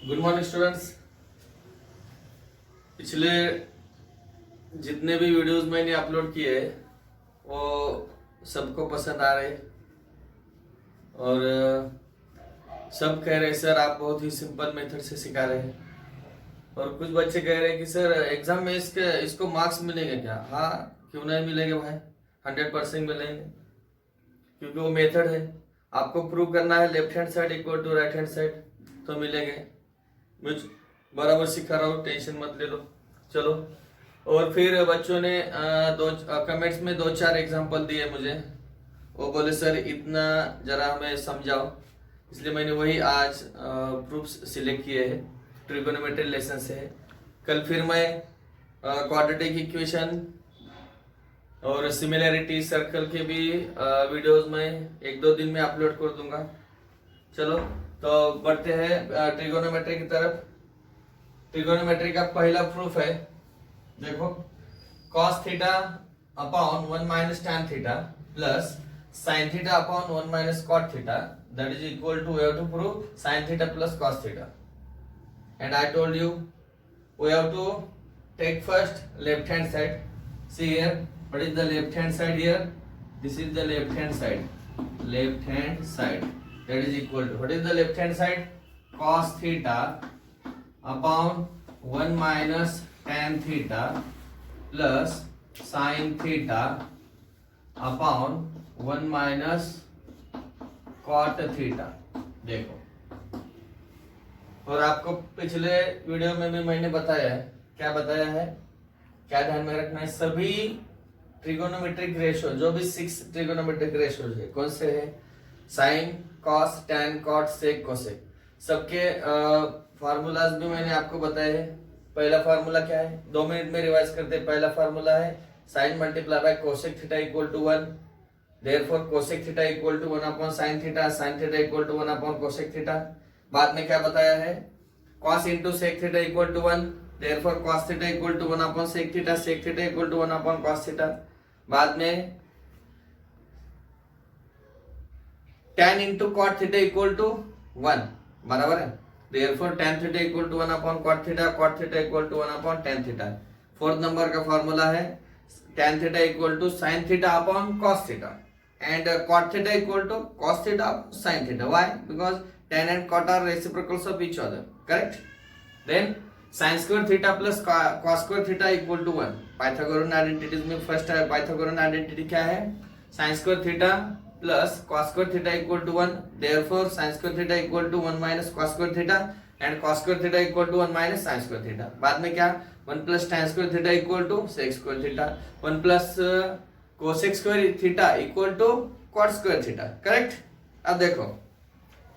Good morning students. पिछले जितने भी वीडियोस मैंने अपलोड किए वो सबको पसंद आ रहे और सब कह रहे सर आप बहुत ही सिंपल मेथड से सिखा रहे हैं। और कुछ बच्चे कह रहे हैं कि सर एग्जाम में इसको मार्क्स मिलेंगे क्या? हाँ, क्यों नहीं मिलेंगे भाई, 100% मिलेंगे, क्योंकि वो मेथड है। आपको प्रूव करना है left hand side equal to right hand side, तो मिलेंगे। मैं बराबर सिखा रहा हूँ, टेंशन मत ले लो। चलो, और फिर बच्चों ने दो कमेंट्स में 2-4 एग्जांपल दिए मुझे। वो बोले सर इतना जरा हमें समझाओ, इसलिए मैंने वही आज प्रूफ्स सिलेक्ट किए हैं। ट्रिगोनोमेट्री लेसन से है। कल फिर मैं क्वाड्रेटिक इक्वेशन और सिमिलैरिटी सर्कल के भी वीडियोस में 1-2 दिन में अपलोड कर दूंगा। चलो तो बढ़ते हैं ट्रिगोनोमेट्री की तरफ। ट्रिगोनोमेट्री का पहला प्रूफ है, देखो, cos theta upon 1 minus tan theta plus sin theta upon 1 minus cot theta, that is equal to, we have to prove sin theta plus cos theta. And I told you we have to take first left hand side. See here, what is the left hand side here? This is the left hand side. Left hand side, that is equal to, what is the left hand side? Cos theta upon 1 minus tan theta plus sin theta upon 1 minus cot theta. देखो, और आपको पिछले video में भी मैंने बताया है, क्या बताया है, क्या ध्यान में रखना है? सभी ट्रिगोनोमेट्रिक रेशियो, जो भी 6 ट्रिगोनोमेट्रिक रेशियो है, कौन से है? साइन, कॉस, टैन, कॉट, सेक, कोसेक, सबके फार्मूलाज भी मैंने आपको बताए हैं। पहला फार्मूला क्या है, 2 मिनट में रिवाइज करते हैं। पहला फार्मूला है sine multiply by cosec theta equal to 1, therefore cosec theta equal to 1 upon sine theta, sine theta equal to 1 upon cosec theta. बाद में क्या बताया है? cos into sec theta equal to 1, therefore cos theta equal to 1 upon sec theta, sec theta equal to 1 upon cos theta. बाद में tan into cot theta equal to 1, बराबर है, therefore tan theta equal to 1 upon cot theta, cot theta equal to 1 upon tan theta. Fourth number का formula है tan theta equal to sin theta upon cos theta and cot theta equal to cos theta sin theta. Why? Because tan and cot are reciprocals of each other, correct? Then sin square theta plus cos square theta equal to 1. Pythagorean identities में first है, Pythagorean identity क्या है? sin square theta plus cos square theta equal to 1, therefore sin square theta equal to 1 minus cos square theta and cos square theta equal to 1 minus sin square theta. बाद में क्या? 1 plus tan square theta equal to sec square theta, 1 plus cosec square theta equal to cot square theta, correct? अब देखो,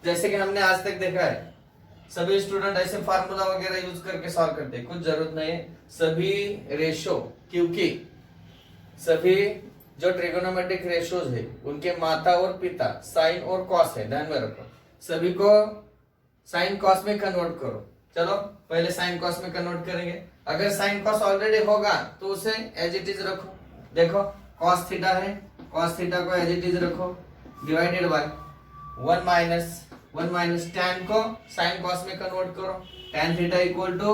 जैसे कि हमने आज तक देखा है, सभी स्टूडेंट ऐसे फार्मूला वगैरह यूज करके सॉल्व करते हैं, कुछ जरूरत नहीं है। सभी रेशो, क्योंकि सभी जो ट्रिगोनोमेट्रिक रेशियोज है उनके माता और पिता साइन और कॉस है, ध्यान में रखो। सभी को साइन कॉस में कन्वर्ट करो। चलो पहले साइन कॉस में कन्वर्ट करेंगे। अगर साइन कॉस ऑलरेडी होगा तो उसे एज इट इज रखो। देखो cos थीटा है, cos थीटा को एज इट इज रखो, डिवाइडेड बाय 1 माइनस tan को sin cos में कन्वर्ट करो, tan theta equal to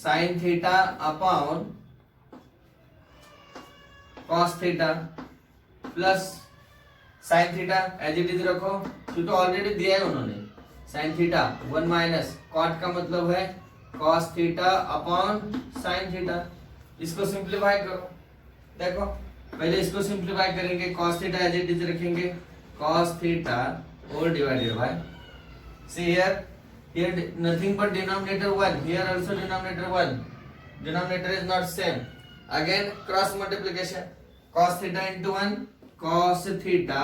sin theta upon cos theta plus sin theta as it is रखो, क्योंकि ऑलरेडी दिया है उन्होंने। sin थीटा 1 माइनस cot का मतलब है cos थीटा अपॉन sin थीटा। इसको सिंप्लीफाई करो। देखो पहले इसको सिंप्लीफाई करेंगे, cos theta as it is रखेंगे, cos theta whole divided by, see here nothing but denominator 1, here also denominator 1, denominator is not same, again cross multiplication, cos theta into 1, cos theta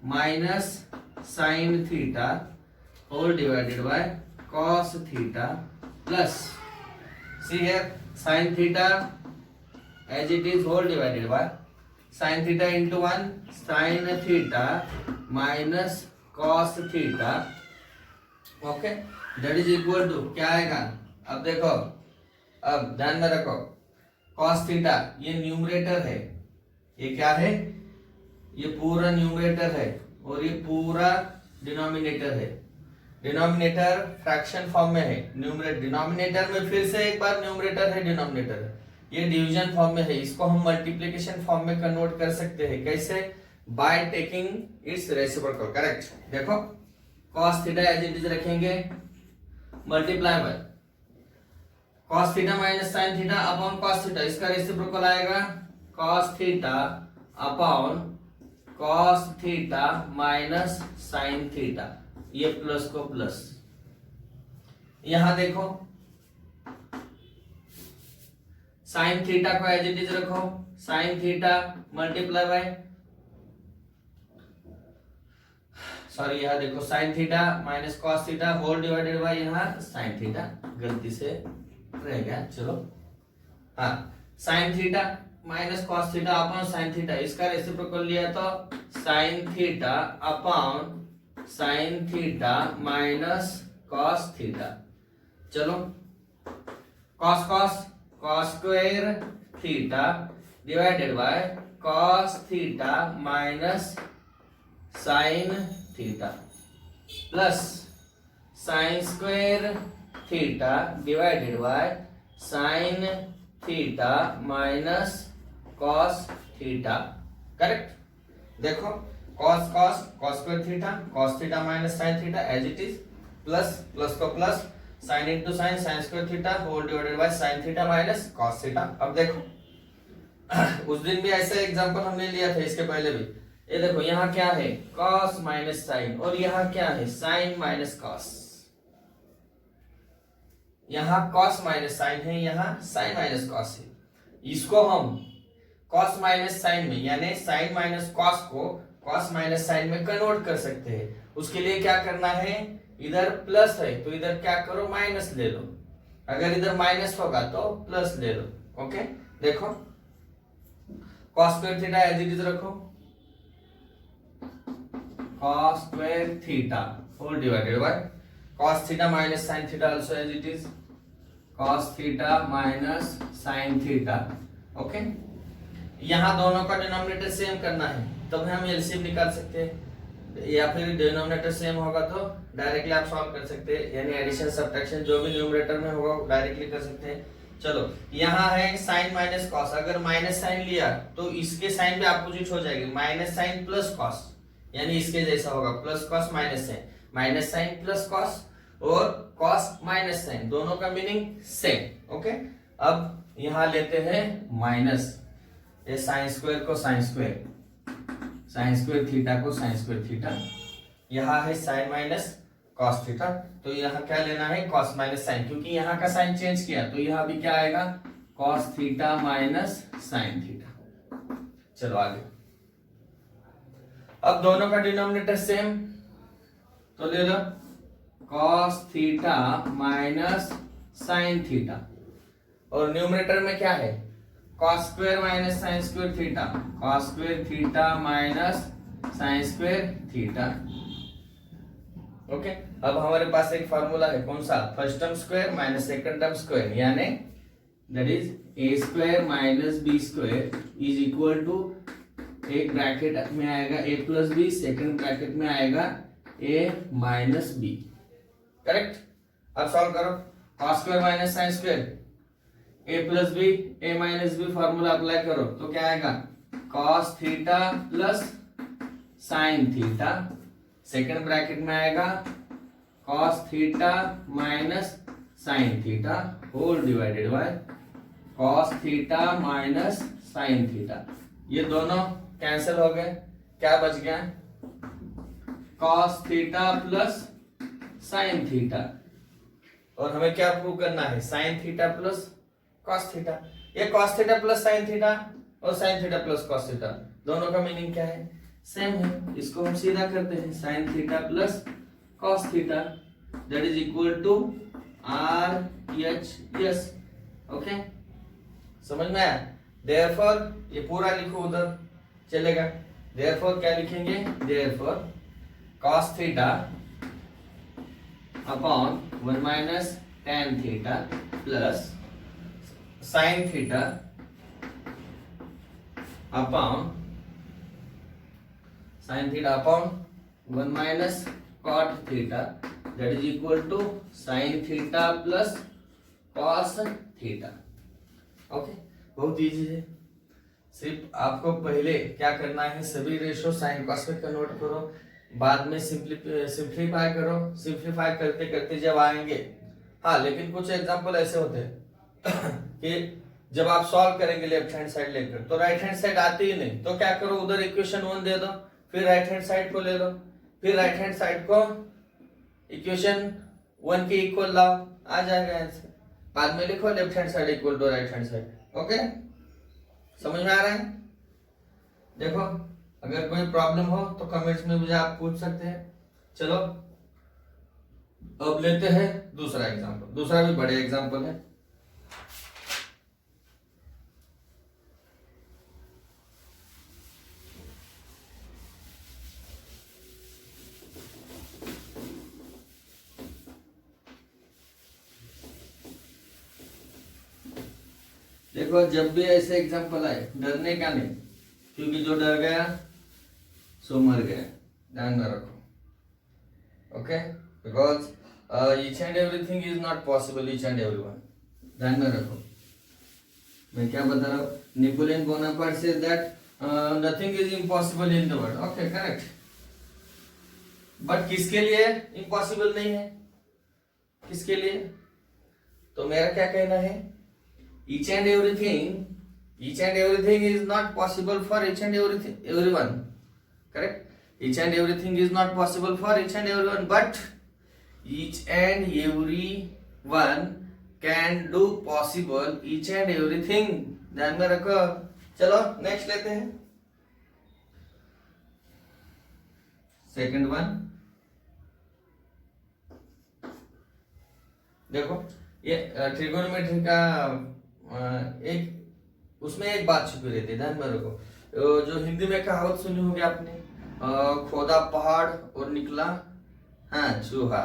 minus sin theta whole divided by cos theta plus, see here sin theta as it is whole divided by sin theta into 1, sin theta minus cos theta, okay, that is equal to क्या आएगा? अब देखो, अब ध्यान में रखो, cos theta ये numerator है, ये क्या है? ये पूरा न्यूमरेटर है और ये पूरा डिनोमिनेटर है। डिनोमिनेटर फ्रैक्शन फॉर्म में है, न्यूमरेटर डिनोमिनेटर में फिर से एक बार न्यूमरेटर है डिनोमिनेटर है, ये डिवीजन फॉर्म में है, इसको हम मल्टीप्लिकेशन फॉर्म में कन्वर्ट कर सकते हैं। कैसे? By taking its reciprocal. Correct. देखो cos theta as it is रखेंगे, multiply by cos theta minus sin theta upon cos theta, इसका रेसिप्रोकल आएगा cos theta upon cos theta minus sin theta, ये प्लस को प्लस। यहां देखो sin theta को as it is रखो, sin theta multiply by sorry यहां देखो sin theta minus cos theta whole divided by यहां sin थीटा, गलती से रह गया, चलो हाँ sin theta minus cos theta upon sin theta, इसका रेसिप्रोकल लिया तो sin theta upon sin theta minus cos theta. चलो cos square theta divided by cos theta minus sin theta plus sin square theta divided by sin theta minus cos theta. Correct. देखो cos cos theta minus sin theta as it is, plus plus को plus, sin into sine sin square theta whole divided by sin theta minus cos theta. अब देखो उस दिन भी ऐसा example हमने लिया था, इसके पहले भी। ये देखो यहाँ क्या है cos माइनस sin, और यहाँ क्या है sin माइनस cos। यहाँ cos माइनस sin है, यहाँ sin माइनस cos है। इसको हम cos माइनस sin में यानी sin माइनस cos को cos माइनस sin में कन्वर्ट कर सकते हैं। उसके लिए क्या करना है, इधर प्लस है तो इधर क्या करो माइनस ले लो, अगर इधर माइनस होगा तो प्लस ले लो। ओके देखो cos square theta as it is रखो, cos square theta whole divided by cos theta minus sin theta also as it is cos theta minus sin theta. Okay यहाँ दोनों का डिनोमिनेटर सेम करना है, तब हम एलसीएम निकाल सकते हैं, या फिर डिनोमिनेटर सेम होगा तो डायरेक्टली आप सॉल्व कर सकते हैं, यानी एडिशन सब्ट्रैक्शन जो भी न्यूमरेटर में होगा डायरेक्टली कर सकते हैं। चलो यहाँ है sin माइनस कॉस, अगर माइनस साइन लिया तो इसके साइन भी अपोजिट हो जाएगी, माइनस साइन प्लस कॉस, यानी इसके जैसा होगा plus cos minus sine plus cos, और कॉस माइनस साइन, दोनों का मीनिंग सेम। ओके अब यहाँ लेते हैं माइनस, ये साइन स्क्वायर को साइन स्क्वायर थीटा को साइन स्क्वायर थीटा, यहाँ है साइन माइनस कॉस थीटा, तो यहाँ क्या लेना है कॉस माइनस साइन, क्योंकि यहाँ का साइन चेंज किया तो यहाँ भी क्या आएगा cos theta minus sine theta. चलो आगे, अब दोनों का डिनोमिनेटर सेम तो ले लो cos theta minus sine theta, और न्यूमरेटर में क्या है cos square minus sine square theta, cos square theta minus sine square theta. Okay अब हमारे पास एक फार्मूला है, कौन सा, first term square minus second term square, यानी that is a square minus b square is equal to, एक bracket में आएगा a plus B, second bracket में आएगा a माइनस बी। करेक्ट। अब सॉल्व करो, cos square minus sine square, a plus B a minus B formula apply करो तो क्या आएगा cos theta plus sine theta, second bracket में आएगा cos theta minus sine theta whole divided by cos theta minus sine theta. ये दोनों cancel हो गए, क्या बच गया cos theta plus sine theta, और हमें क्या प्रूव करना है sine theta plus cos theta. ये cos theta plus sine theta और sine theta plus cos theta, दोनों का मीनिंग क्या है सेम है, इसको हम सीधा करते हैं sine theta plus cos theta that is equal to RHS। Okay समझ में आया। देयरफॉर ये पूरा लिखो उधर चलेगा, देयरफॉर क्या लिखेंगे, therefore cos theta upon 1 minus tan theta plus sine theta upon 1 minus cot theta that is equal to sine theta plus cos theta. Okay, बहुत इजी है। सिर्फ आपको पहले क्या करना है, सभी रेशो साइन कॉस में कन्वर्ट करो, बाद में सिंप्लीफाई करो। सिंप्लीफाई करते करते जब आएंगे, हाँ लेकिन कुछ एग्जांपल ऐसे होते हैं कि जब आप सॉल्व करेंगे लेफ्ट हैंड साइड लेकर तो राइट हैंड साइड आती ही नहीं, तो क्या करो, उधर इक्वेशन 1 दे दो, फिर राइट हैंड साइड को ले लो, फिर राइट हैंड साइड को इक्वेशन 1 के इक्वल लाओ, आ जाएगा आंसर। बाद में लिखो left hand side equal to right hand side. Okay, समझ में आ रहा है? देखो, अगर कोई प्रॉब्लम हो तो कमेंट्स में मुझे आप पूछ सकते हैं। चलो अब लेते हैं दूसरा एग्जांपल, दूसरा भी बड़े एग्जांपल है। देखो, जब भी ऐसे एग्जांपल आए डरने का नहीं, क्योंकि जो डर गया सो मर गया, ध्यान में रखो। Okay, because each and everything is not possible, each and everyone, ध्यान में रखो। मैं क्या बता रहा हूँ, Napoleon Bonaparte say that nothing is impossible in the world. Okay, correct, but किसके लिए इम्पॉसिबल नहीं है, किसके लिए? तो मेरा क्या कहना है, each and everything is not possible for each and everyone, correct? Each and everything is not possible for each and everyone, but each and everyone can do possible each and everything, ध्यान में रखो। चलो next लेते हैं, second one. देखो, ये trigonometry का एक उसमें एक बात छुपी रहती है, ध्यान में रखो। जो हिंदी में कहावत सुनी होगी आपने, खोदा पहाड़ और निकला हाँ चूहा।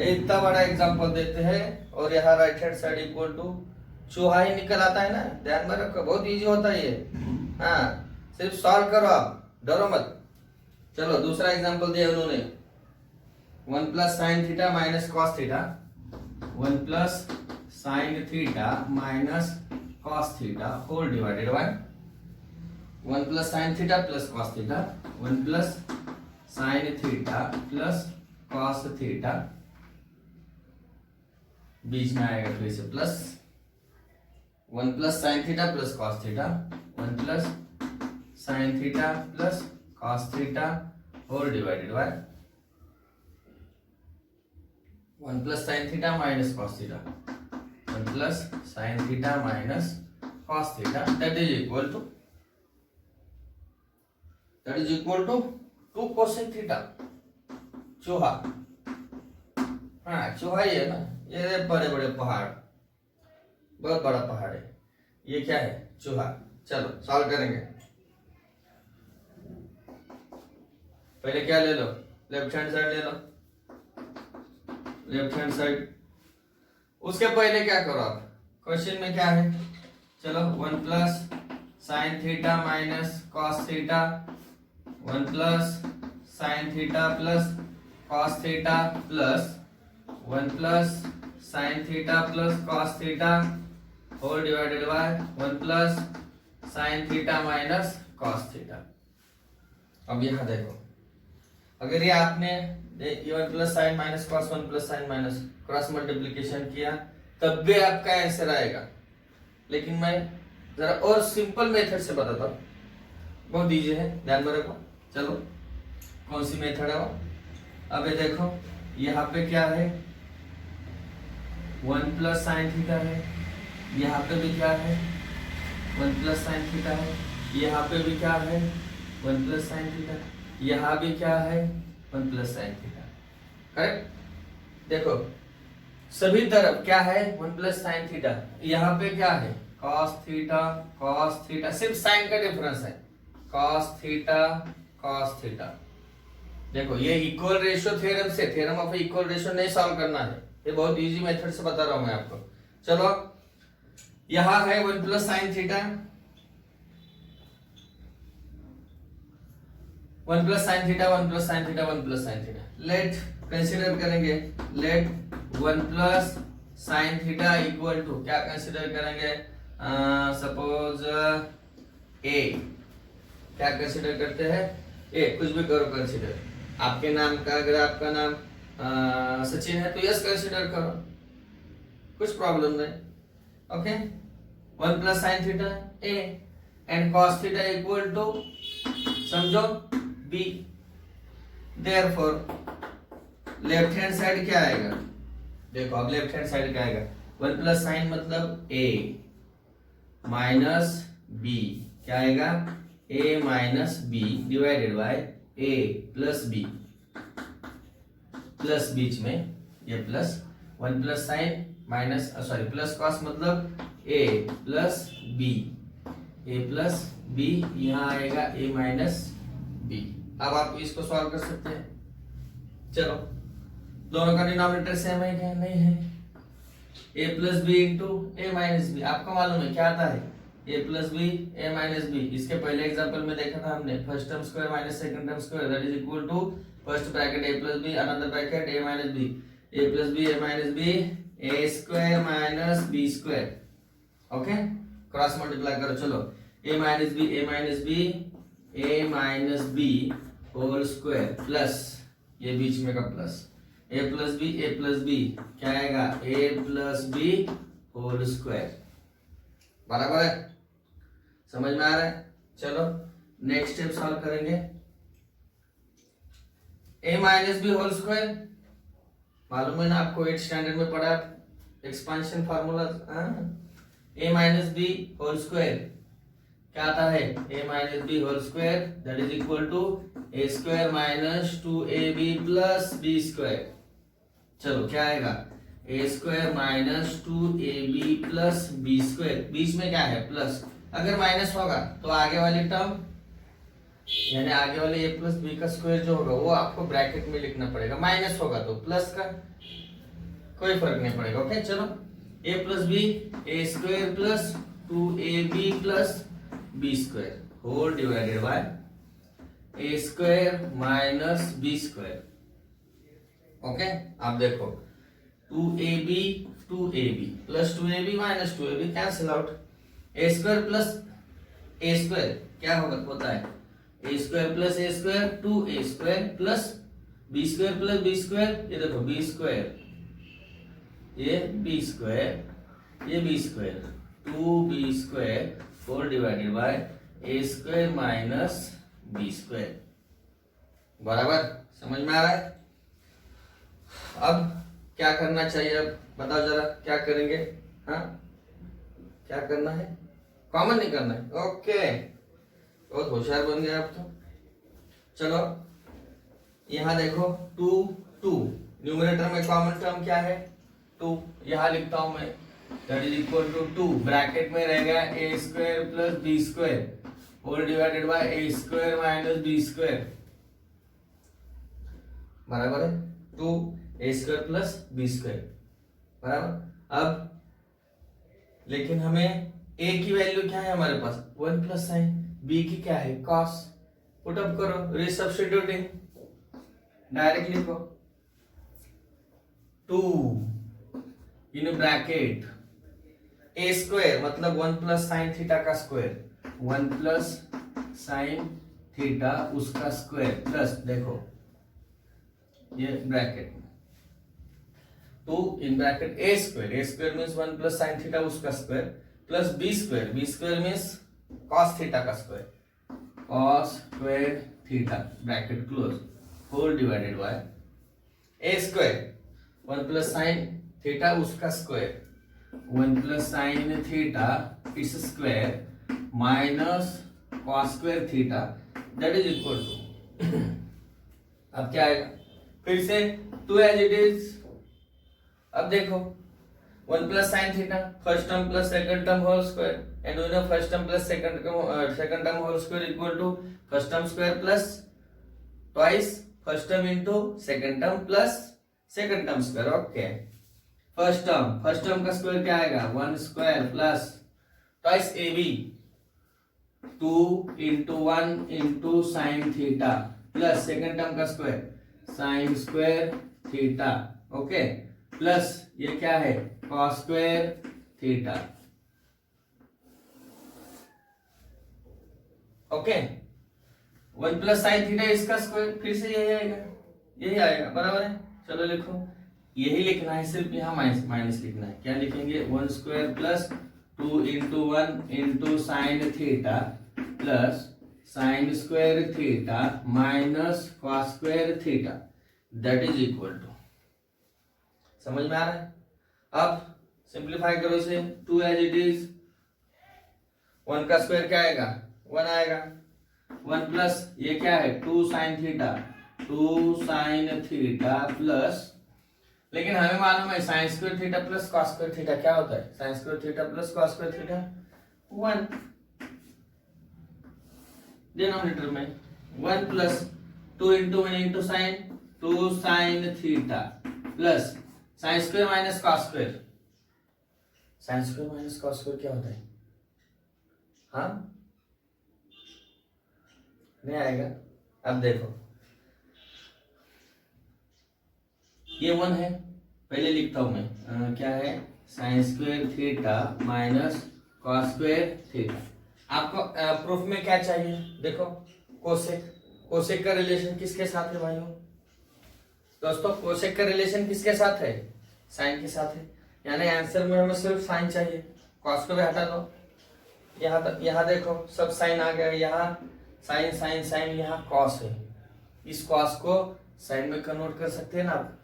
इतना बड़ा एग्जांपल देते हैं और यहाँ right hand side equal to चूहा ही निकल आता है ना, ध्यान में रखो, बहुत इजी होता है ये। हाँ, सिर्फ सॉल्व करो, आप डरो मत। चलो दूसरा एग्जांपल दिया उन्होंने, 1 plus sine theta minus cos theta, 1 plus sine theta minus cos theta whole divided by 1 plus sine theta plus cos theta, 1 plus sine theta plus cos theta, बीच में आएगा फिर से plus, 1 plus sine theta plus cos theta, 1 plus sine theta plus cos theta whole divided by 1 plus sine theta minus cos theta, 1 plus sine theta minus cos theta, that is equal to 2 cosec theta. चूहा, हाँ चूहा ही है ना, ये बड़े बड़े पहाड़, बहुत बड़ा पहाड़ है, ये क्या है, चूहा। चलो सॉल्व करेंगे। पहले क्या ले लो, लेफ्ट हैंड साइड ले लो, लेफ्ट हैंड साइड। उसके पहले क्या करो आप, क्वेश्चन में क्या है, चलो 1 plus sine theta minus cos theta, 1 plus sine theta plus cos theta plus 1 plus sine theta plus cos theta whole divided by 1 plus sine theta minus cos theta. अब यहाँ देखो, अगर ये आपने 1 plus sine minus cos 1 plus sine minus cross multiplication किया तब भी आपका आंसर आएगा, लेकिन मैं जरा और सिंपल मेथड से बताता हूँ, बहुत इजी है, ध्यान में रखो। चलो कौन सी मेथड है वो, अब ये देखो यहाँ पे क्या है, 1 प्लस साइन थीटा है, यहाँ पे भी क्या है 1 प्लस साइन थीटा है, यहाँ पे भी क्या है 1 प्लस साइन थीटा, यहाँ भी क्या है 1 प्लस साइन थीटा, करेक्ट। देखो सभी तरफ क्या है 1 प्लस साइन थीटा, यहाँ पे क्या है कॉस थीटा, सिर्फ साइन का डिफरेंस है, कॉस थीटा। देखो ये इक्वल रेशियो थ्योरम से, थ्योरम ऑफ इक्वल रेशियो नहीं सॉल्व करना है, ये बहुत इजी मेथड से बता रहा हूं मैं आपको। चलो यहां है 1 plus sine theta, 1 plus sine theta, 1 plus sine theta, 1 plus sine theta. Let consider करेंगे, let 1 plus sine theta equal to क्या कंसिडर करेंगे, सपोज ए, क्या कंसिडर करते हैं, ए, कुछ भी करो कंसिडर, आपके नाम का, अगर आपका नाम सचिन है तो यस कंसिडर करो, कुछ प्रॉब्लम नहीं, okay. 1 plus sine theta A and cos theta equal to समझो B, therefore left hand side क्या आएगा, देखो अब लेफ्ट हैंड साइड क्या आएगा, 1 प्लस साइन मतलब ए माइनस बी, क्या आएगा, A minus B divided by A plus B, plus बीच में ये plus, 1 plus sine minus sorry plus cos मतलब A plus B, A plus B, यहाँ आएगा ए माइनस बी। अब आप इसको सॉल्व कर सकते हैं, चलो दोनों का डिनोमिनेटर सेम है क्या, नहीं है, A plus B into A minus B, आपको मालूम है क्या आता है, A plus B A minus B, इसके पहले एग्जांपल में देखा था हमने, first term square minus second term square that is equal to first bracket A plus B another bracket A minus B, A plus B A minus B, A square minus B square, okay, cross multiply करो, चलो A minus B A minus B, A minus B whole square plus ये बीच में का plus, ए plus B क्या आएगा, a plus b whole square, बराबर है, समझ में आ रहा है। चलो नेक्स्ट स्टेप सॉल्व करेंगे, A minus B whole square मालूम है ना आपको, 8th स्टैंडर्ड में पढ़ा expansion formula, A minus B whole square क्या आता है, A minus B whole square that is equal to A square minus 2ab plus B square, चलो क्या आएगा, A square minus 2ab plus B square, बीच में क्या है प्लस, अगर माइनस होगा तो आगे वाली टर्म यानी आगे वाले ए प्लस बी का स्क्वायर जो होगा वो आपको ब्रैकेट में लिखना पड़ेगा, माइनस होगा तो प्लस का कोई फर्क नहीं पड़ेगा, ओके। चलो A plus B, A square plus 2ab plus B square whole divided by A square minus B square, okay. आप देखो 2ab plus 2ab minus 2ab cancel out, A square plus A square क्या होता है, A square plus A square 2a square plus B square, ये देखो B square ये B square ये B square 2b square whole divided by A square minus B square, बराबर, समझ में आ रहा है। अब क्या करना चाहिए, अब बताओ जरा क्या करेंगे, हाँ क्या करना है, कॉमन नहीं करना है, ओके, बहुत होशियार बन गए आप तो। चलो यहाँ देखो 2 न्यूमरेटर में कॉमन टर्म क्या है 2, यहाँ लिखता हूं मैं that is equal to 2 bracket में रहेगा A square plus B square whole divided by A square minus B square, बराबर है 2 A square plus B square, बराबर। अब लेकिन हमें a की वैल्यू क्या है हमारे पास 1 प्लस साइन, b की क्या है cos, पुट अप करो, रिसब्स्टिट्यूटिंग, डायरेक्ट लिखो 2 इन ब्रैकेट a स्क्वायर मतलब 1 प्लस साइन थीटा का स्क्वायर, 1 प्लस साइन थीटा उसका स्क्वायर प्लस देखो ये bracket 2 in bracket a square means 1 plus sine theta उसका square plus b square means cos theta का square, cos square theta bracket close whole divided by a square 1 plus sine theta उसका square 1 plus sine theta इस square minus cos square theta that is equal to अब क्या आएगा फिर से 2 as it is. अब देखो 1 plus sine theta first term plus second term whole square and we know first term plus second term whole square equal to first term square plus twice first term into second term plus second term square, okay. First term का square क्या आएगा 1 square plus twice ab 2 into 1 into sine theta plus second term का square sine square theta, okay, plus ये क्या है cos square theta, okay, 1 plus sine theta इसका square, फिर से यही आएगा, यही आएगा, बराबर है। चलो लिखो, यही लिखना है, सिर्फ यहाँ माइनस माइनस लिखना है। क्या लिखेंगे 1 square plus 2 into 1 into sine theta plus sine square theta minus cos square theta, that is equal to, समझ में आ रहा है। अब सिंप्लीफाई करो इसे, 2 एज इट इज, 1 का स्क्वायर क्या आएगा 1 आएगा, 1 प्लस ये क्या है 2 sine theta, 2 sine theta plus, लेकिन हमें मालूम है sine square theta plus cos square theta क्या होता है, sine square theta plus cos square theta 1, denominator में 1 plus 2 into 1 into sign, 2 sine theta plus sine square minus cos square, sine square minus cos square क्या होता है, हाँ नहीं आएगा। अब देखो ये 1 है, पहले लिखता हूं मैं, क्या है sine square theta minus cos square theta. आपको प्रूफ में क्या चाहिए, देखो कोसेक, कोसेक का रिलेशन किसके साथ है भाइयों, दोस्तों कोसेक का रिलेशन किसके साथ है, साइन के साथ है, यानी आंसर में हमें सिर्फ साइन चाहिए, कॉस को भी हटा दो, यहाँ देखो सब साइन आ गया, यहाँ साइन साइन साइन, यहाँ कॉस है, इस कॉस को साइन में कन्वर्ट कर सकते हैं ना आप,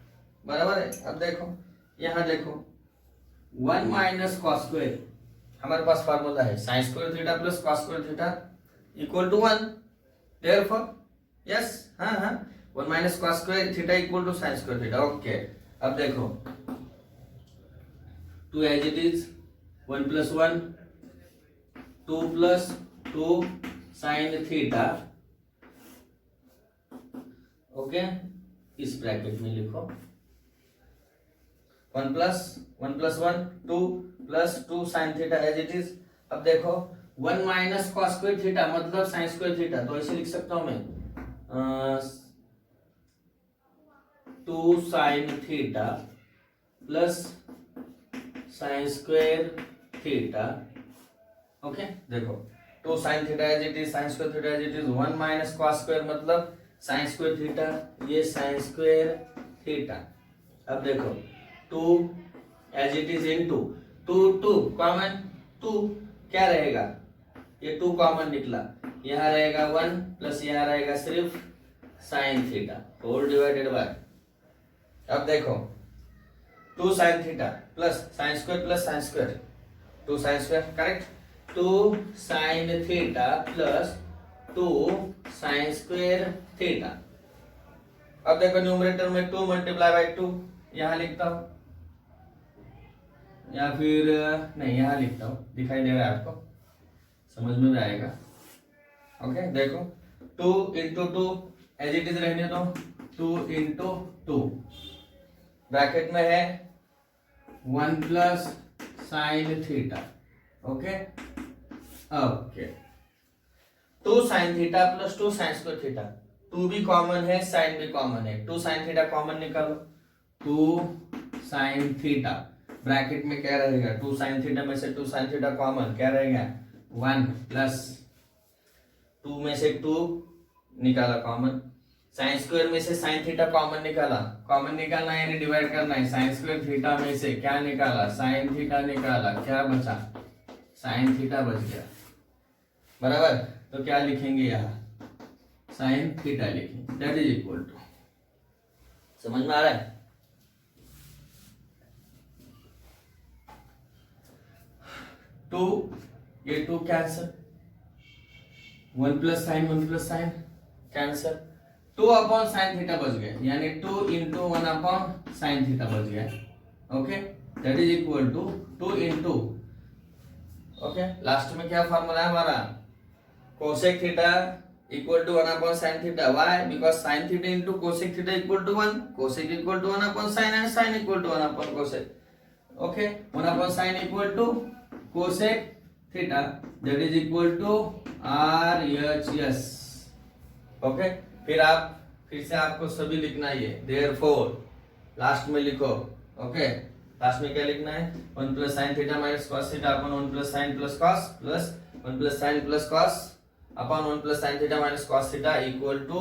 बराबर है। अब देखो यहाँ देखो 1 माइनस कॉस स्क्वायर, हमारे पास फार्मूला है sine square theta plus cos square theta equal to 1, therefore yes, हाँ हाँ 1 minus cos square theta equal to sine square theta, okay. अब देखो 2 as it is, 1 plus 1 2 plus 2 sine theta, okay, इस bracket में लिखो 1 plus 1 2 plus 2 sine theta as it is. अब देखो 1 minus cos square theta मतलब साइन स्क्वायर थीटा, तो ऐसे लिख सकता हूं मैं 2 sine theta plus sine square theta, okay. देखो 2 sine theta as it is, sine square theta as it is, 1 minus cos square मतलब साइन स्क्वायर थीटा, ये साइन स्क्वायर थीटा। अब देखो 2 as it is into 2 common, 2 क्या रहेगा, ये 2 common निकला, यहाँ रहेगा 1 प्लस यहाँ रहेगा सिर्फ sine theta whole divided by, अब देखो 2 sine theta plus sine square 2 sine square, correct, 2 sine theta plus 2 sine square theta. अब देखो न्यूमरेटर में 2 मल्टीप्लाई बाय 2 यहां लिखता हूं, या फिर नहीं यहां लिखता हूं, दिखाई दे रहा है आपको, समझ में आएगा, ओके। देखो 2 इंटू 2 एज इट इज रहने दो, 2 इंटू 2 ब्रैकेट में है 1 plus sine theta, okay okay, 2 sine theta plus 2 sine square theta, 2 भी कॉमन है साइन भी कॉमन है, 2 साइन थीटा कॉमन निकालो, 2 साइन थीटा ब्रैकेट में क्या रहेगा, 2 साइन थीटा में से 2 साइन थीटा कॉमन क्या रहेगा 1 प्लस 2 में से 2 निकाला कॉमन, साइन स्क्वायर में से साइन थीटा कॉमन निकाला, कॉमन निकालना यानी डिवाइड करना है, साइन स्क्वायर थीटा में से क्या निकाला साइन थीटा निकाला, क्या बचा साइन थीटा बच गया, बराबर। तो क्या लिखेंगे यहाँ साइन थीटा लिखेंगे, दैट इज इक्वल टू, समझ में आ रहा है। ये 2 cancer, 1 plus sign cancer, 2 upon sine theta बच गया, यानी 2 इंटू 1 अपॉन साइन थीटा बच गया, okay, that is equal to 2 into, okay, last में क्या फॉर्मूला है हमारा cosec theta equal to 1 upon sine theta, why, because sine theta into cosec theta equal to 1, cosec equal to 1 upon sine and sine equal to 1 upon cosec, okay, 1 upon sine equal to cosec theta, that is equal to RHS, okay. फिर से आपको सभी लिखना है, therefore last में लिखो। Okay, last में क्या लिखना है, 1 plus sine theta minus cos theta upon 1 plus sine plus cos plus 1 plus sine plus cos upon 1 plus sine theta minus cos theta equal to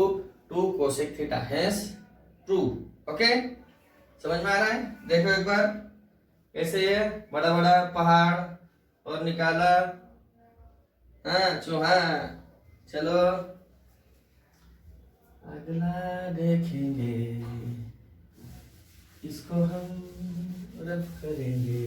2 cosec theta, hence true. Okay, समझ में आ रहा है? देखो एक बार कैसे ये बड़ा बड़ा पहाड़ और निकाला, हाँ चूहा। चलो अगला देखेंगे, इसको हम रब करेंगे।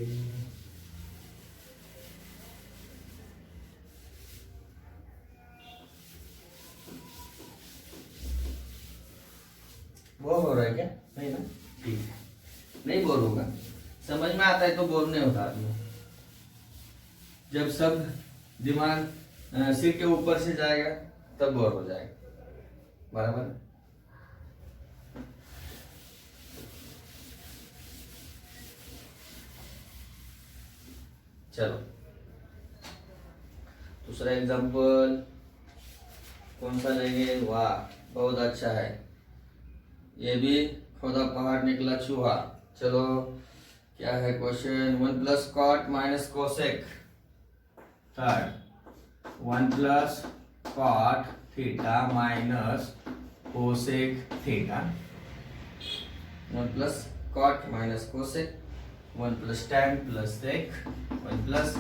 बोर हो रहा है क्या? नहीं ना, ठीक है, नहीं बोर होगा। समझ में आता है तो बोर नहीं होता आदमी। जब सब दिमाग सिर के ऊपर से जाएगा तब बोर हो जाएगा, बराबर। चलो दूसरा एग्जांपल कौन सा लेंगे? वाह बहुत अच्छा है, ये भी खुदा पहाड़ निकला चूहा। चलो क्या है question, 1 plus cot minus cosec, third 1 plus cot theta minus cosec theta, 1 plus cot minus cosec, 1 plus tan plus sec, 1 plus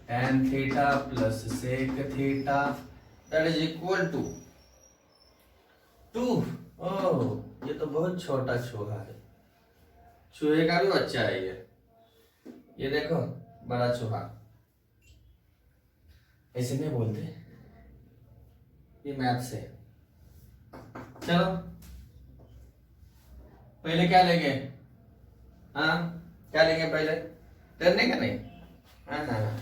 tan theta plus sec theta that is equal to 2। ओह ये तो बहुत छोटा चूहा है, चूहे का भी बच्चा है ये देखो बड़ा चूहा, ऐसे नहीं बोलते, ये मैथ्स है। चलो पहले क्या लेंगे? हाँ क्या लेंगे पहले? डरने का नहीं, हाँ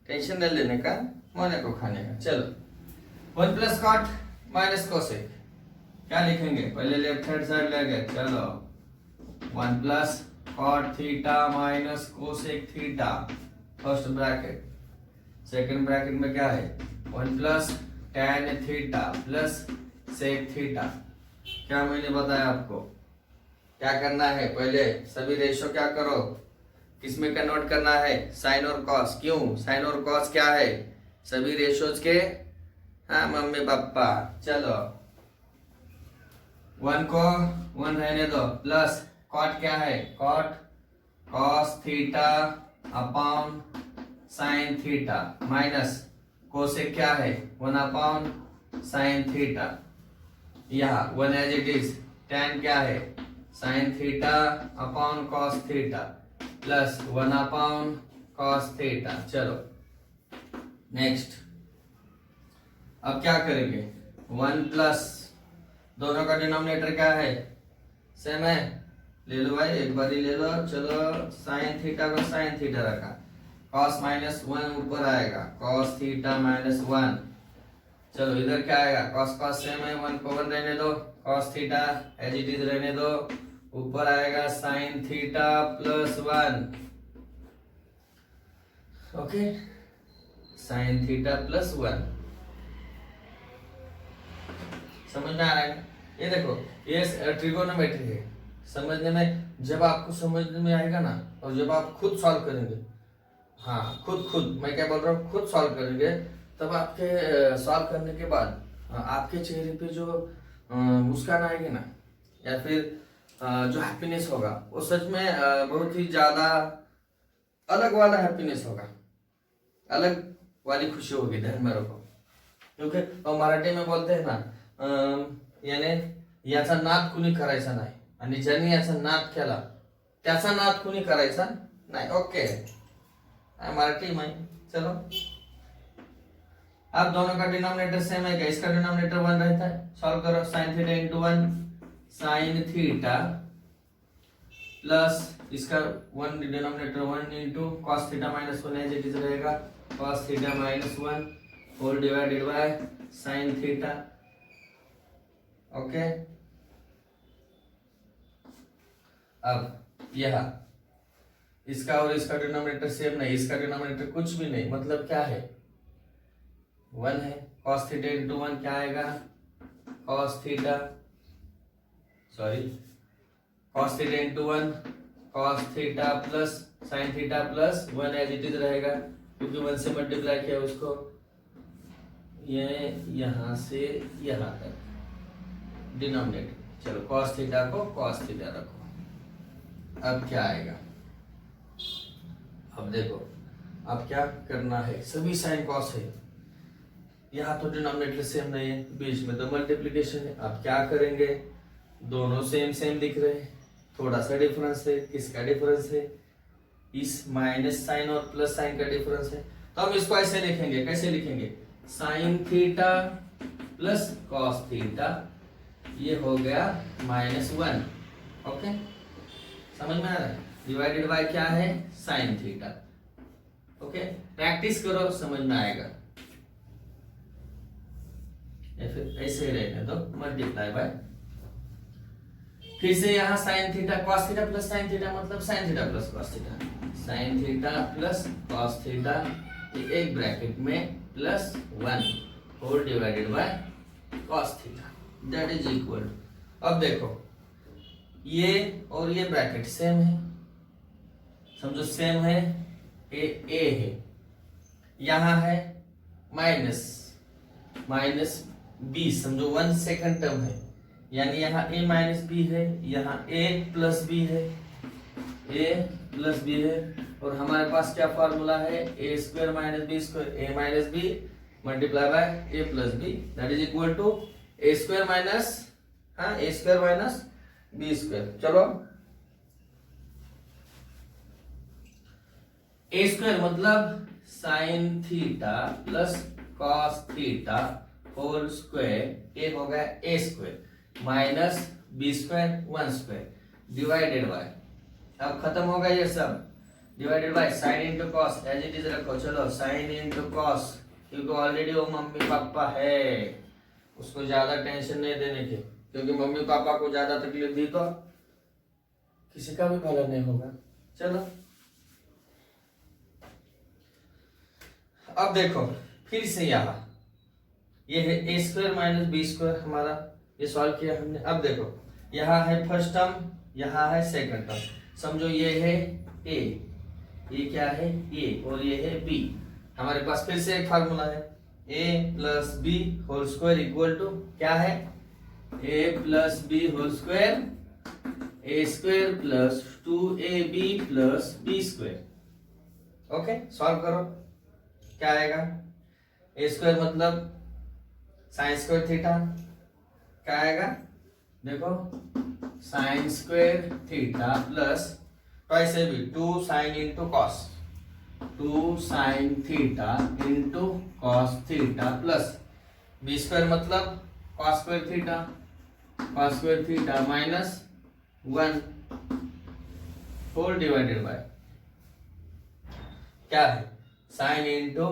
टेंशन न लेने का, मोने को खाने का। चलो 1 प्लस कॉट माइनस कोसेक क्या लिखेंगे? पहले लेफ्ट हैंड साइड लेंगे। चलो 1 plus cot theta minus cosec theta, first bracket, second bracket में क्या है? 1 plus tan theta plus sec theta. क्या मैंने बताया आपको क्या करना है? पहले सभी रेशो क्या करो, किसमें कन्वर्ट करना है? साइन और कॉस। क्यों? साइन और कॉस क्या है? सभी रेशोज के, हाँ मम्मी पापा। चलो 1 को 1 रहने दो, प्लस कॉट क्या है? Cot cos theta upon sine theta minus cosec क्या है? 1 अपॉन साइन थीटा, यहाँ 1 एज इट इज, टैन क्या है? Sine theta upon cos theta plus 1 upon cos theta. चलो नेक्स्ट, अब क्या करेंगे? 1 प्लस, दोनों का डिनोमिनेटर क्या है? सेम है, ले लो भाई एक बार ही ले लो। चलो साइन थीटा को साइन थीटा रखा, कॉस माइनस 1 ऊपर आएगा, कॉस थीटा माइनस 1। चलो इधर क्या आएगा? कॉस कॉस सेम है, 1 को 1 रहने दो, cos theta as it is रहने दो, ऊपर आएगा sine theta plus 1। Okay, sine theta plus 1, समझ में आ रहा है? ये देखो ये ट्रिगोनोमेट्री है, समझने में, जब आपको समझने में आएगा ना, और जब आप खुद सॉल्व करेंगे, हाँ खुद मैं क्या बोल रहा हूँ, खुद सॉल्व करेंगे, तब आपके सॉल्व करने के बाद आपके चेहरे पे जो मुस्कान आएगी ना, या फिर जो हैप्पीनेस होगा, वो सच में बहुत ही ज्यादा अलग वाला हैप्पीनेस होगा, अलग वाली खुशी होगी, ध्यान में रखो। क्योंकि मराठी में बोलते हैं ना, याने याचा नाद कुणी करायचा नाही, आणि ज्यांनी याचा नाद केला त्याचा नाद कुणी करायचा नाही। ओके, मराठी में। चलो अब दोनों का डिनोमिनेटर सेम है क्या? इसका डिनोमिनेटर 1 रहता है, सॉल्व करो, sine theta into 1 sine theta plus इसका 1 denominator 1 into cos theta minus 1 as it is रहेगा, cos theta minus 1 whole divided by sine theta. Okay, अब यह इसका और इसका डिनोमिनेटर सेम नहीं, इसका डिनोमिनेटर कुछ भी नहीं, मतलब क्या है? 1 है, cos थीटा इंटू 1 क्या आएगा? cos theta, sorry cos theta into 1 cos theta plus sin theta plus 1 as it is रहेगा, क्योंकि 1 से मल्टीप्लाई किया उसको, ये यहां से यहां तक डिनोमिनेटर। चलो cos थीटा को cos थीटा रखो। अब क्या आएगा, अब देखो अब क्या करना है, सभी साइन कॉस है, यहाँ तो डिनोमिनेटर सेम नहीं है, बीच में तो मल्टीप्लिकेशन है। अब क्या करेंगे, दोनों सेम सेम दिख रहे हैं, थोड़ा सा डिफरेंस है, किसका डिफरेंस है, इस माइनस साइन और प्लस साइन का डिफरेंस है। तो हम इसको ऐसे लिखेंगे, कैसे लिखेंगे, sign theta plus cos theta, ये हो गया -1। ओके, समझ में आ रहा है, डिवाइडेड बाय क्या है, साइन थीटा। ओके, प्रैक्टिस करो, समझ में आएगा। या फिर ऐसे ही रहने दो, मल्टीप्लाई बाय, फिर से यहाँ sine theta cos theta plus sine theta, मतलब sine theta plus cos theta, sine theta plus cos theta, एक ब्रैकेट में +1 whole divided by cos theta, that is equal. अब देखो ये और ये ब्रैकेट सेम है, समझो सेम है, ए है, यहाँ है माइनस बी, समझो 1 सेकंड टर्म है, यानी यहाँ a माइनस बी है, यहाँ a प्लस बी है, a प्लस बी है, और हमारे पास क्या फॉर्मूला है, a square minus B square, a minus b multiply by a plus b, that is equal to a square minus, हाँ a square minus B square. चलो a square मतलब sine theta plus cos theta whole square, a हो गया a square minus B square 1 square divided by, अब खत्म होगा ये सब, divided by sine into cos, as it is रखो। चलो साइन इंटू कॉस, क्योंकि ऑलरेडी वो मम्मी पापा है, उसको ज्यादा टेंशन नहीं देने की, क्योंकि मम्मी पापा को ज्यादा तकलीफ दी तो किसी का भी भला नहीं होगा। चलो अब देखो फिर से यहाँ ये है a square minus B square, हमारा ये सॉल्व किया हमने। अब देखो यहाँ है फर्स्ट टर्म, यहाँ है सेकंड टर्म, समझो ये है a, ये क्या है a और ये है b, हमारे पास फिर से एक फार्मूला है, a plus b whole square equal to क्या है, a plus b whole square, a square plus 2ab plus b square. Okay, solve करो, क्या आएगा, a स्क्वायर मतलब साइन स्क्वायर थीटा, क्या आएगा, देखो sine square theta plus twice a b 2 sine into cos, 2 sine theta into cos theta plus B square मतलब cos square theta, cos square theta minus 1 whole divided bye क्या है, sign into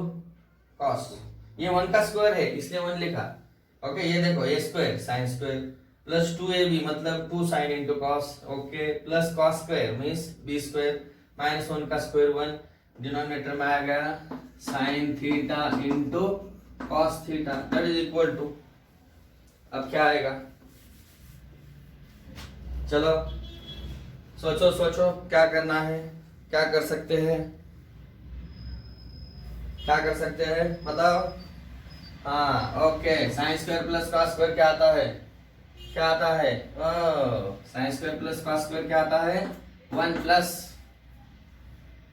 cos, ये 1 का square है इसलिए 1 लिखा। Okay, ये देखो a square sine square plus 2ab मतलब 2 sine into cos, okay, plus cos square means b square minus 1 का स्क्वायर 1, डिनोमिनेटर में आ गया sine theta into cos theta, that is equal to, अब क्या आएगा, चलो सोचो सोचो क्या करना है, क्या कर सकते हैं, क्या कर सकते हैं बताओ। हाँ okay, sign square plus cos square क्या आता है, क्या आता है, sine square plus cos square क्या आता है, 1 प्लस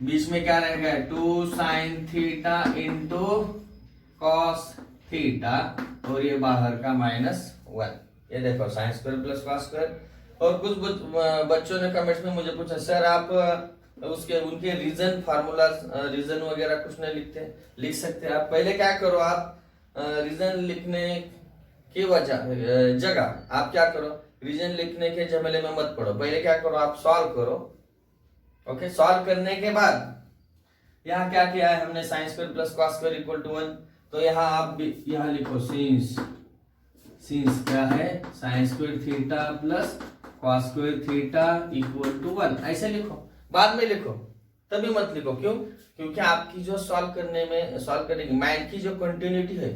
बीच में क्या रहेगा 2 sine theta into cos theta, और ये बाहर का -1, ये देखो sine square plus cos square. और कुछ बच्चों ने कमेंट्स में मुझे पूछा सर आप उसके उनके रीजन फार्मूला रीजन वगैरह कुछ नहीं लिखते, लिख सकते हैं आप। पहले क्या करो, आप रीजन लिखने की जगह आप क्या करो, रीजन लिखने के झमेले में मत पड़ो, पहले क्या करो आप सॉल्व करो। ओके, सॉल्व करने के बाद यहाँ क्या किया है हमने, sine square plus cos square equal to 1, तो यहाँ आप यहाँ लिखो सिंस क्या है, sine square theta plus cos square theta equal to 1, ऐसे लिखो, बाद में लिखो, तभी मत लिखो, क्यों, क्योंकि आपकी जो सॉल्व करने की माइंड की जो कंटिन्यूटी है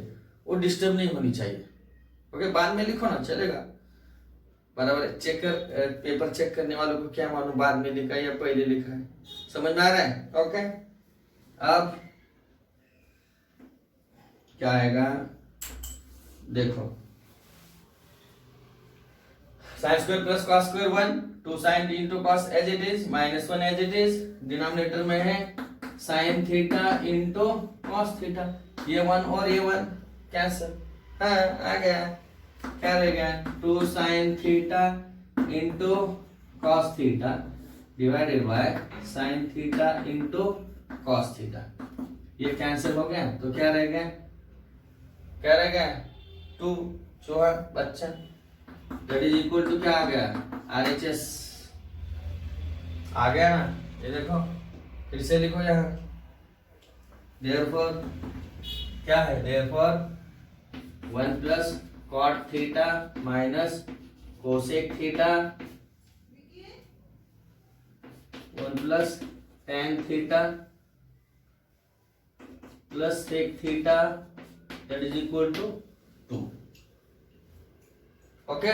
वो डिस्टर्ब नहीं होनी चाहिए। ओके, बाद में लिखो ना चलेगा, बराबर है। चेक कर, पेपर चेक करने वालों को क्या मालूम बाद में लिखा है या पहले लिखा है, समझ में आ रहा है? ओके, अब क्या आएगा देखो, sine square plus cos square 1, 2 sine T into cos as it is, -1 as it is, denominator में है sine theta into cos theta, ये 1 और ये 1 कैंसिल, हाँ आ गया, क्या रहेगा 2 sine theta into cos theta divided by sine theta into cos theta, ये कैंसिल हो गया, तो क्या रह गया, क्या रह गया 2 चौहा बच्चा, दैट इज इक्वल टू क्या आ गया RHS आ गया ना, ये देखो फिर से लिखो यहाँ, देयरफॉर क्या है, therefore 1 plus cot theta minus cosec theta 1 plus tan theta plus sec theta that is equal to 2। Okay,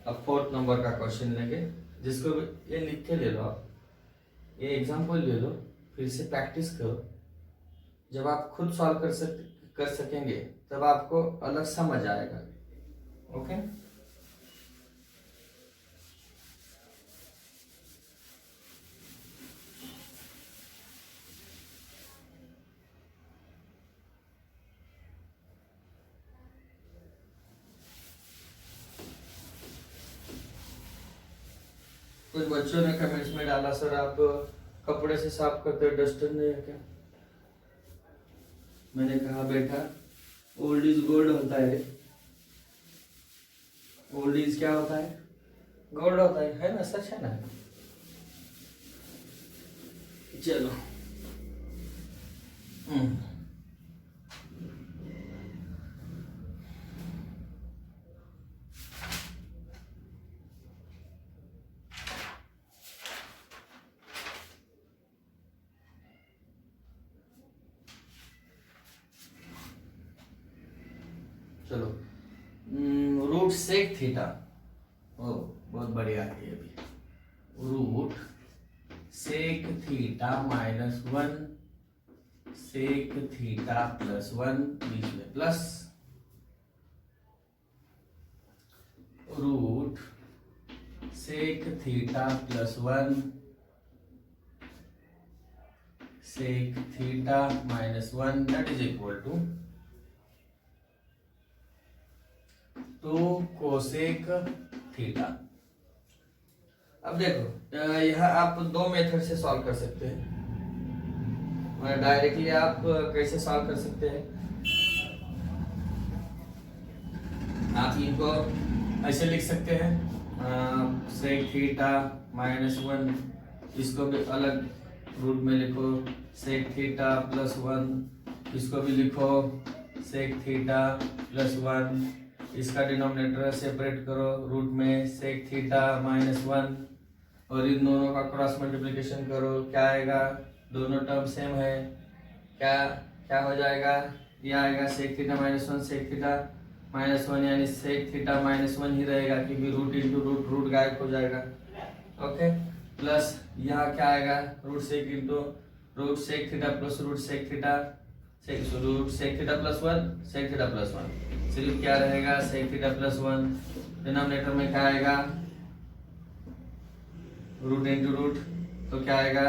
अब 4th नंबर का क्वेश्चन लेंगे, जिसको ये लिख के ले लो आप, ये एग्जाम्पल ले लो, फिर से प्रैक्टिस करो, जब आप खुद सॉल्व कर सकेंगे तब आपको अलग समझ आएगा। ओके, कुछ बच्चों ने कमेंट्स में डाला सर आप कपड़े से साफ करते हो, डस्टर नहीं है क्या? मैंने कहा बेटा ओल्ड इज गोल्ड होता है, ओल्ड इज क्या होता है, गोल्ड होता है ना, सच है ना? चलो चलो रूट सेक थीटा, ओ बहुत बढ़िया है ये भी, root sec theta -1 sec theta +1 बीच में plus, root sec theta +1 sec theta -1 that is equal to 2 cosec theta. अब देखो यहाँ आप दो मेथड से सॉल्व कर सकते हैं, डायरेक्टली आप कैसे सॉल्व कर सकते हैं, आप इनको ऐसे लिख सकते हैं सेक थीटा -1, इसको भी अलग रूट में लिखो, सेक थीटा +1, इसको भी लिखो सेक थीटा +1, इसका डिनोमिनेटर सेपरेट करो रूट में सेक थीटा -1, और इन दोनों का क्रॉस मल्टीप्लिकेशन करो, क्या आएगा, दोनों टर्म सेम है, क्या क्या हो जाएगा, ये आएगा सेक थीटा -1 सेक थीटा -1, यानी सेक थीटा -1 ही रहेगा क्योंकि रूट इंटू रूट, रूट गायब हो जाएगा। ओके, प्लस यहाँ क्या आएगा, root sec into root sec theta plus root sec theta, root sec theta +1 sec theta +1, सिर्फ क्या रहेगा सेक थीटा +1, डिनोमिनेटर में क्या आएगा रूट इंटू रूट, तो क्या आएगा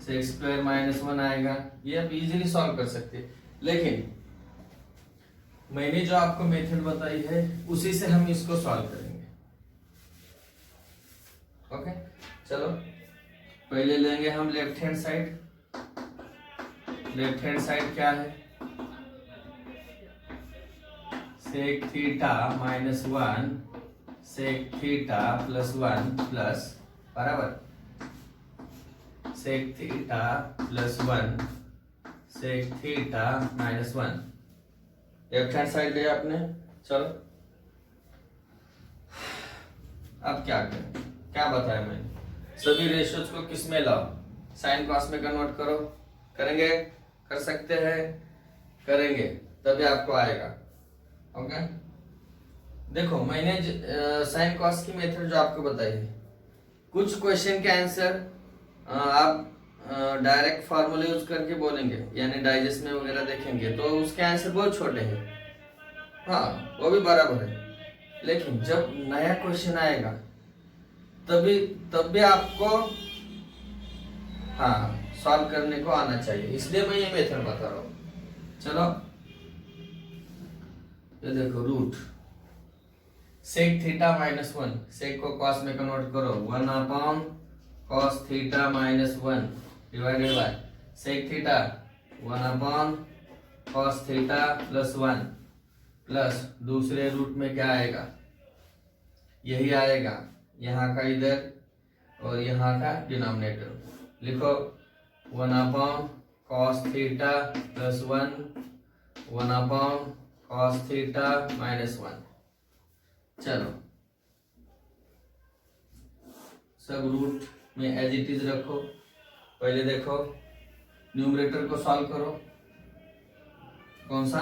सेक स्क्वायर -1 आएगा। ये आप इजीली सॉल्व कर सकते हैं, लेकिन मैंने जो आपको मेथड बताई है उसी से हम इसको सॉल्व करेंगे। ओके, चलो पहले लेंगे हम left hand side, left hand side क्या है, sec theta -1 sec theta +1 plus बराबर sec theta +1 sec theta -1, left hand side लिया आपने। चलो अब क्या करें, क्या बताया मैंने, सभी रेशियोज को किस में लाओ, साइन कॉस में कन्वर्ट करो, करेंगे, कर सकते हैं, करेंगे तभी आपको आएगा। ओके, देखो मैंने साइन कॉस की मेथड जो आपको बताई है, कुछ क्वेश्चन के आंसर आप डायरेक्ट फार्मूला यूज करके बोलेंगे, यानी डाइजेस्ट में वगैरह देखेंगे तो उसके आंसर बहुत छोटे हैं, हाँ वो भी बराबर है। लेकिन जब नया क्वेश्चन आएगा तब भी आपको हाँ सॉल्व करने को आना चाहिए, इसलिए मैं ये मेथड बता रहा हूँ। चलो ये देखो, root sec theta minus one, sec को कॉस में कन्वर्ट करो, 1 cos theta minus one divided by sec theta 1 cos theta plus one, plus दूसरे रूट में क्या आएगा, यही आएगा, यहाँ का इधर और यहाँ का डिनोमिनेटर लिखो, 1 cos theta plus one, 1 cos theta minus one. चलो सब रूट में एज इट इज रखो। पहले देखो न्यूमरेटर को सॉल्व करो, कौन सा,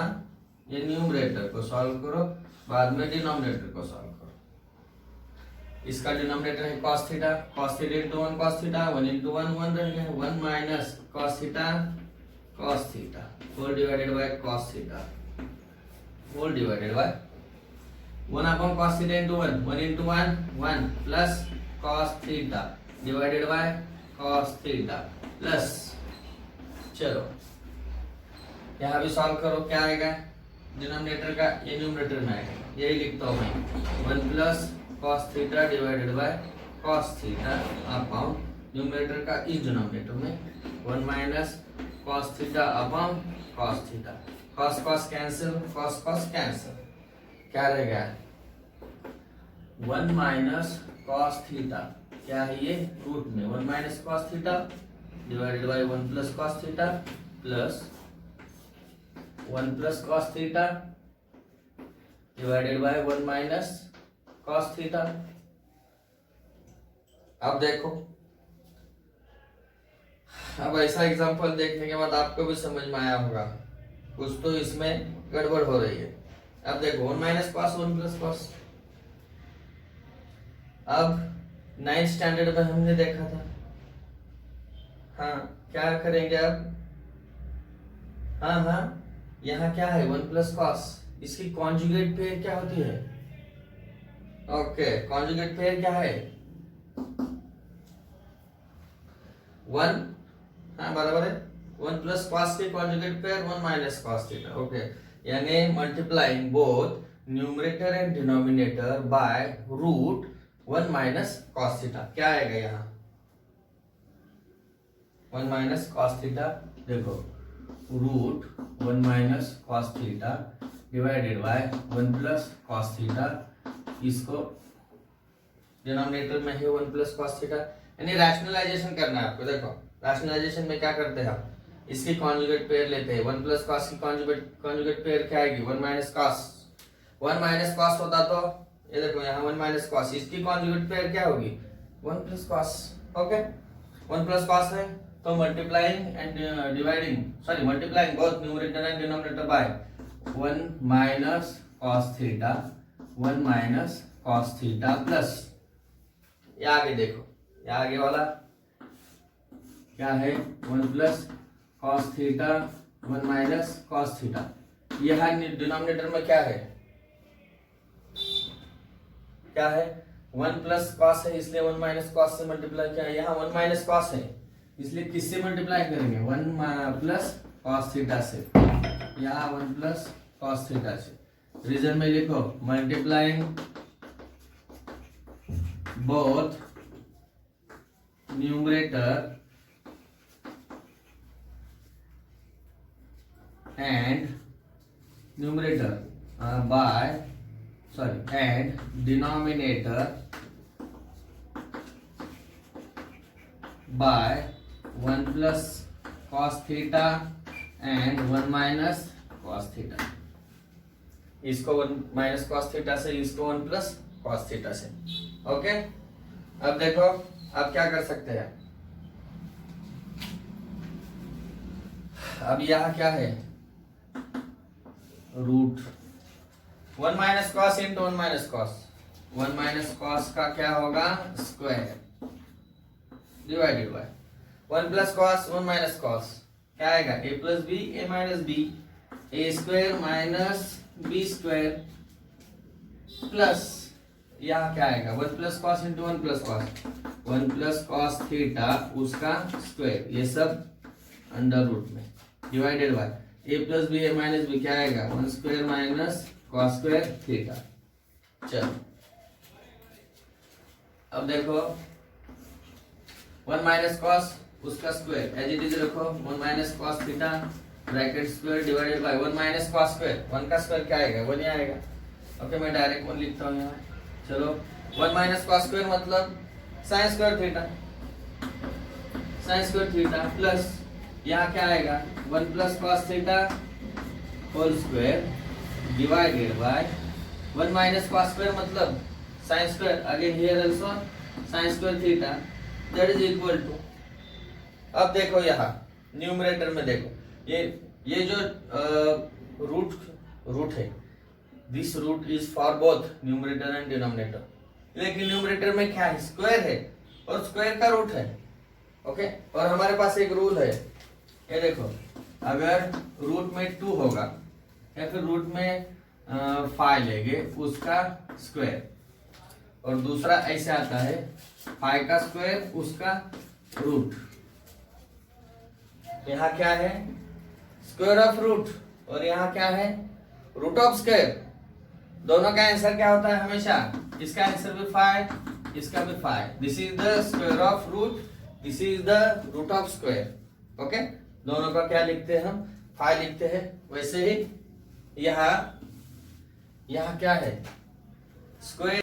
ये न्यूमरेटर को सॉल्व करो, बाद में डिनोमिनेटर को सॉल्व करो। इसका डिनोमिनेटर है cos theta, cos theta into 1 cos theta, 1 into 1 1 रहेगा, 1 minus cos theta whole divided by cos theta whole divided by 1 upon cos theta into 1 into 1 plus cos theta divided by cos theta plus, चलो यहाँ भी solve करो, क्या आएगा, denominator का ये numerator में आएगा, यही लिखता हूँ मैं, 1 plus cos theta divided by cos theta upon numerator का इस डिनोमिनेटर में 1 minus cos theta upon cos theta, cos cancel, cos cancel, क्या रहेगा 1 माइनस cos थीटा, क्या है ये रूट में 1 minus cos theta divided by 1 plus cos theta plus 1 plus cos theta divided by 1 minus cos theta. अब देखो, अब ऐसा एग्जांपल देखने के बाद आपको भी समझ में आया होगा कुछ तो इसमें गड़बड़ हो रही है। अब देखो 1 माइनस कॉस 1 प्लस कॉस, अब 9th स्टैंडर्ड में हमने देखा था, हाँ क्या करेंगे अब, हाँ यहाँ क्या है 1 प्लस कॉस, इसकी कॉन्जुगेट पेयर क्या होती है, ओके कॉन्जुगेट पेयर क्या है 1, हाँ बराबर है, 1 प्लस कॉस की conjugate pair 1 minus cos theta, okay, यानी multiplying both numerator and denominator by root 1 minus cos theta, क्या आएगा यहाँ 1 माइनस कॉस थीटा, देखो root 1 minus cos theta divided by 1 plus cos theta, इसको डिनोमिनेटर में है 1 plus cos theta, यानी rationalisation करना है आपको। देखो रैशनलाइजेशन में क्या करते हैं हम, इसकी कॉन्जुगेट पेयर लेते हैं, 1 प्लस कॉस की कॉन्जुगेट पेयर क्या आएगी 1 माइनस कॉस, 1 माइनस कॉस होता तो ये देखो यहाँ 1 माइनस कॉस, इसकी कॉन्जुगेट पेयर क्या होगी 1 plus cos, okay 1 plus cos है तो multiplying and multiplying both numerator and denominator bye 1 minus cos theta 1 minus cos theta plus, ये आगे देखो, ये आगे वाला क्या है 1 plus cos theta 1 minus cos theta, यहाँ डिनोमिनेटर में क्या है 1 प्लस कॉस है, इसलिए 1 माइनस कॉस से मल्टीप्लाई किया, यहाँ 1 माइनस कॉस है इसलिए किससे मल्टीप्लाई करेंगे 1 प्लस कॉस थीटा से, यहाँ 1 प्लस कॉस थीटा से, रीजन में लिखो multiplying both numerator and and denominator by 1 plus cos theta and 1 minus cos theta, इसको 1 माइनस cos थीटा से, इसको 1 प्लस cos थीटा से, ओके। अब देखो अब क्या कर सकते हैं, अब यहाँ क्या है root 1 minus cos into 1 minus cos, 1 minus cos का क्या होगा square divided by 1 plus cos 1 minus cos क्या आएगा a plus B A minus B A square minus B square plus यहाँ क्या आएगा 1 plus cos into 1 plus cos, 1 plus cos theta उसका square, ये सब अंडर रूट में divided by A plus B A minus B क्या आएगा 1 square minus cos square theta. चलो अब देखो 1 माइनस कॉस उसका स्क्वायर एज इट इज रखो 1 minus cos theta bracket square divided by 1 minus cos square, 1 का square क्या आएगा 1 ही आएगा। ओके मैं डायरेक्ट 1 लिखता हूँ यहाँ। चलो 1 माइनस कॉस स्क्वायर मतलब sine square theta, sine square theta plus यहाँ क्या आएगा 1 plus cos theta whole square divided by 1 minus cos square मतलब sine square again here also sine square theta that is equal to. अब देखो यहाँ numerator में देखो ये जो रूट है this root is for both numerator and denominator, लेकिन न्यूमरेटर में क्या है स्क्वायर है और स्क्वायर का रूट है। ओके और हमारे पास एक रूल है ये देखो अगर रूट में 2 होगा या फिर रूट में 5 लेंगे उसका स्क्वायर और दूसरा ऐसे आता है 5 का स्क्वायर उसका रूट, यहाँ क्या है स्क्वायर ऑफ रूट और यहाँ क्या है रूट ऑफ स्क्वायर। दोनों का आंसर क्या होता है हमेशा, इसका आंसर भी 5 इसका भी 5, this is the square of root this is the root of square. Okay दोनों का क्या लिखते हैं हम 5 लिखते हैं। वैसे ही यहाँ क्या है स्क्वायर